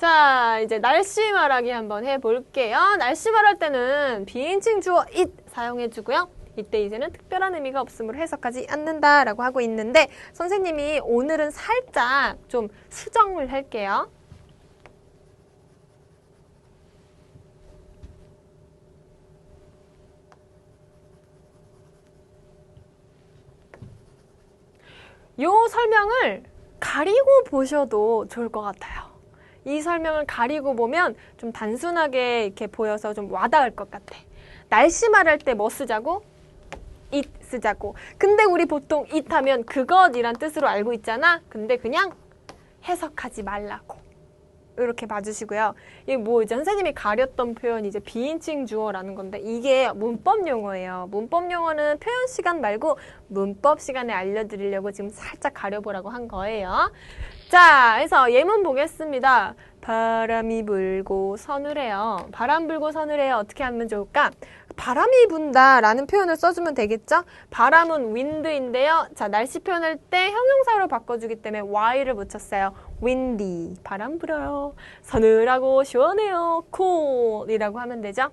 자, 이제 날씨 말하기 한번 해볼게요. 날씨 말할 때는 비인칭 주어 it 사용해주고요. 이때 이제는 특별한 의미가 없으므로 해석하지 않는다라고 하고 있는데 선생님이 오늘은 살짝 좀 수정을 할게요. 요 설명을 가리고 보셔도 좋을 것 같아요. 이 설명을 가리고 보면 좀 단순하게 이렇게 보여서 좀 와닿을 것 같아. 날씨 말할 때 뭐 쓰자고? it 쓰자고. 근데 우리 보통 it 하면 그것이란 뜻으로 알고 있잖아. 근데 그냥 해석하지 말라고. 이렇게 봐주시고요. 이게 뭐 이제 선생님이 가렸던 표현이 이제 비인칭 주어라는 건데 이게 문법 용어예요. 문법 용어는 표현 시간 말고 문법 시간에 알려드리려고 지금 살짝 가려보라고 한 거예요. 자, 그래서 예문 보겠습니다. 바람이 불고 서늘해요. 바람 불고 서늘해요. 어떻게 하면 좋을까? 바람이 분다 라는 표현을 써주면 되겠죠? 바람은 wind인데요. 자, 날씨 표현할 때 형용사로 바꿔주기 때문에 y를 붙였어요. windy, 바람 불어요. 서늘하고 시원해요. cold이라고 하면 되죠?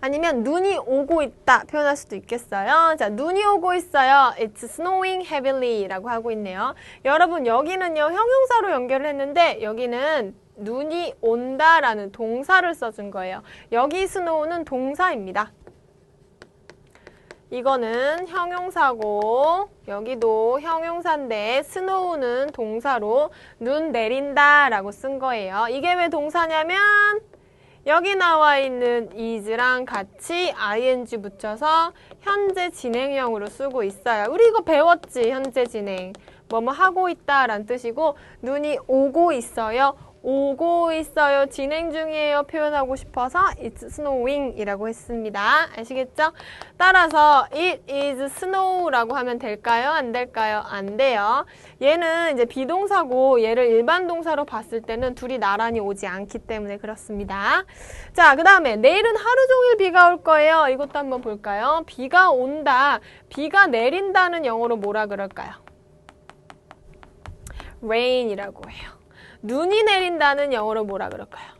아니면 눈이 오고 있다 표현할 수도 있겠어요. 자, 눈이 오고 있어요. It's snowing heavily 라고 하고 있네요. 여러분 여기는요 형용사로 연결을 했는데 여기는 눈이 온다라는 동사를 써준 거예요. 여기 snow는 동사입니다. 이거는 형용사고 여기도 형용사인데 snow는 동사로 눈 내린다 라고 쓴 거예요. 이게 왜 동사냐면 여기 나와 있는 is랑 같이 ing 붙여서 현재 진행형으로 쓰고 있어요. 우리 이거 배웠지? 현재 진행. 뭐뭐 하고 있다 라는 뜻이고 눈이 오고 있어요. 오고 있어요. 진행 중이에요. 표현하고 싶어서 It's snowing 이라고 했습니다. 아시겠죠? 따라서 It is snow라고 하면 될까요? 안 될까요? 안 돼요. 얘는 이제 비동사고 얘를 일반 동사로 봤을 때는 둘이 나란히 오지 않기 때문에 그렇습니다. 자, 그 다음에 내일은 하루 종일 비가 올 거예요. 이것도 한번 볼까요? 비가 온다. 비가 내린다는 영어로 뭐라 그럴까요? rain이라고 해요. 눈이 내린다는 영어로 뭐라 그럴까요?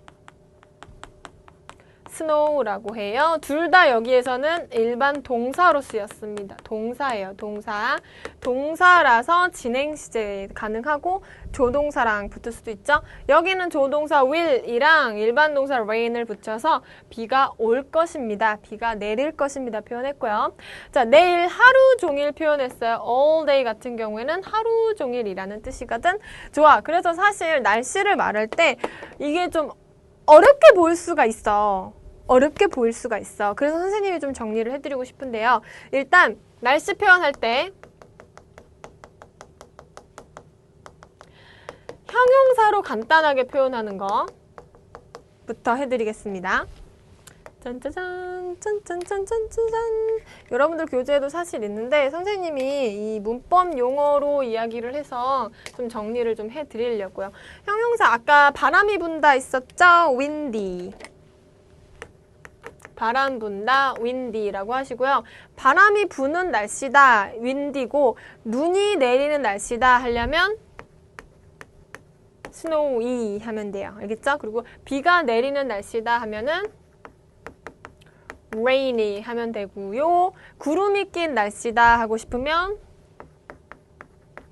snow라고 해요. 둘 다 여기에서는 일반 동사로 쓰였습니다. 동사예요. 동사. 동사라서 진행 시제 가능하고 조동사랑 붙을 수도 있죠. 여기는 조동사 will이랑 일반 동사 rain을 붙여서 비가 올 것입니다. 비가 내릴 것입니다. 표현했고요. 자, 내일 하루 종일 표현했어요. all day 같은 경우에는 하루 종일이라는 뜻이거든. 좋아. 그래서 사실 날씨를 말할 때 이게 좀 어렵게 보일 수가 있어. 어렵게 보일 수가 있어. 그래서 선생님이 좀 정리를 해드리고 싶은데요. 일단 날씨 표현할 때 형용사로 간단하게 표현하는 거부터 해드리겠습니다. 짠짜잔, 짠짠짠짠짠. 여러분들 교재에도 사실 있는데 선생님이 이 문법 용어로 이야기를 해서 좀 정리를 좀 해드리려고요. 형용사 아까 바람이 분다 있었죠? windy. 바람 분다, windy라고 하시고요. 바람이 부는 날씨다, wind이고 눈이 내리는 날씨다 하려면 snowy 하면 돼요. 알겠죠? 그리고 비가 내리는 날씨다 하면은 rainy 하면 되고요. 구름이 낀 날씨다 하고 싶으면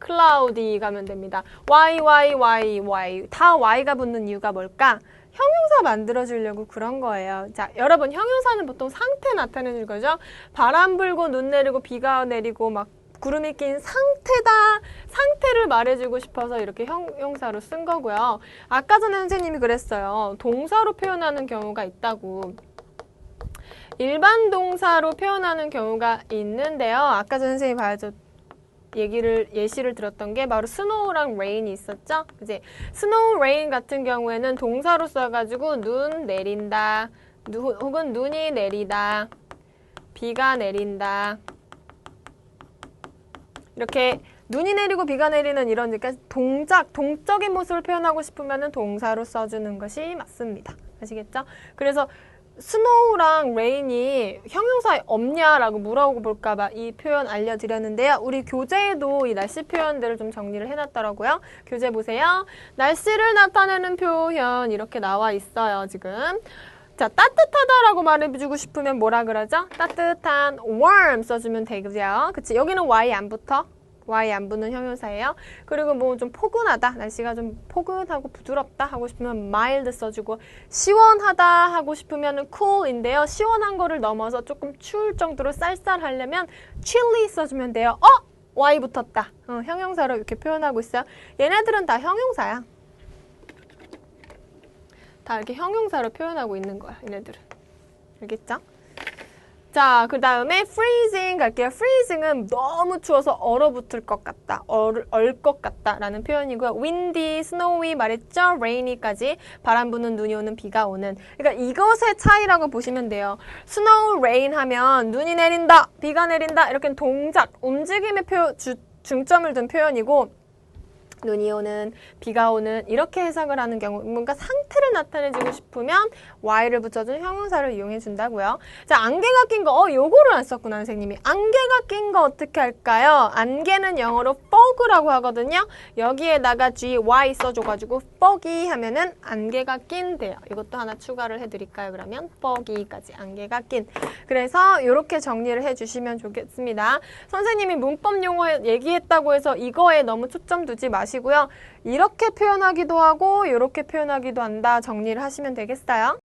cloudy 가면 됩니다. why 다 y가 붙는 이유가 뭘까? 형용사 만들어주려고 그런 거예요. 자, 여러분 형용사는 보통 상태 나타내는 거죠. 바람 불고 눈 내리고 비가 내리고 막 구름이 낀 상태를 말해주고 싶어서 이렇게 형용사로 쓴 거고요. 아까 전에 선생님이 그랬어요. 동사로 표현하는 경우가 있다고. 일반 동사로 표현하는 경우가 있는데요. 아까 전에 선생님이 예시를 들었던 게 바로 snow랑 rain이 있었죠? 그치? snow, rain 같은 경우에는 동사로 써가지고 눈 내린다, 혹은 눈이 내리다, 비가 내린다. 이렇게 눈이 내리고 비가 내리는 이런 동적인 모습을 표현하고 싶으면 동사로 써주는 것이 맞습니다. 아시겠죠? 그래서 snow랑 rain이 형용사에 없냐라고 물어볼까봐 이 표현 알려드렸는데요. 우리 교재에도 이 날씨 표현들을 좀 정리를 해놨더라고요. 교재 보세요. 날씨를 나타내는 표현 이렇게 나와 있어요, 지금. 자, 따뜻하다라고 말해주고 싶으면 뭐라 그러죠? 따뜻한 warm 써주면 되고요. 그치? 여기는 y 안 붙어. y 안 붙는 형용사예요. 그리고 뭐 좀 포근하다, 날씨가 좀 포근하고 부드럽다 하고 싶으면 mild 써주고, 시원하다 하고 싶으면 cool인데요. 시원한 거를 넘어서 조금 추울 정도로 쌀쌀하려면 chilly 써주면 돼요. y 붙었다. 형용사로 이렇게 표현하고 있어요. 얘네들은 다 형용사야. 다 이렇게 형용사로 표현하고 있는 거야, 얘네들은. 알겠죠? 자, 그 다음에 freezing 갈게요. freezing은 너무 추워서 얼어붙을 것 같다, 얼 것 같다 라는 표현이고요. windy, snowy 말했죠? rainy까지 바람 부는, 눈이 오는, 비가 오는. 그러니까 이것의 차이라고 보시면 돼요. snow, rain 하면 눈이 내린다, 비가 내린다 이렇게 동작, 움직임의 중점을 둔 표현이고, 눈이 오는, 비가 오는 이렇게 해석을 하는 경우, 뭔가 상태를 나타내주고 싶으면 y를 붙여준 형용사를 이용해 준다고요. 자, 안개가 낀 거, 요거를 안 썼구나, 선생님이. 안개가 낀 거 어떻게 할까요? 안개는 영어로 fog라고 하거든요. 여기에다가 gy 써줘가지고 foggy 하면은 안개가 낀대요. 이것도 하나 추가를 해드릴까요? 그러면 foggy까지, 안개가 낀. 그래서 이렇게 정리를 해주시면 좋겠습니다. 선생님이 문법 용어 얘기했다고 해서 이거에 너무 초점 두지 마시고요. 이렇게 표현하기도 하고 이렇게 표현하기도 한다 정리를 하시면 되겠어요.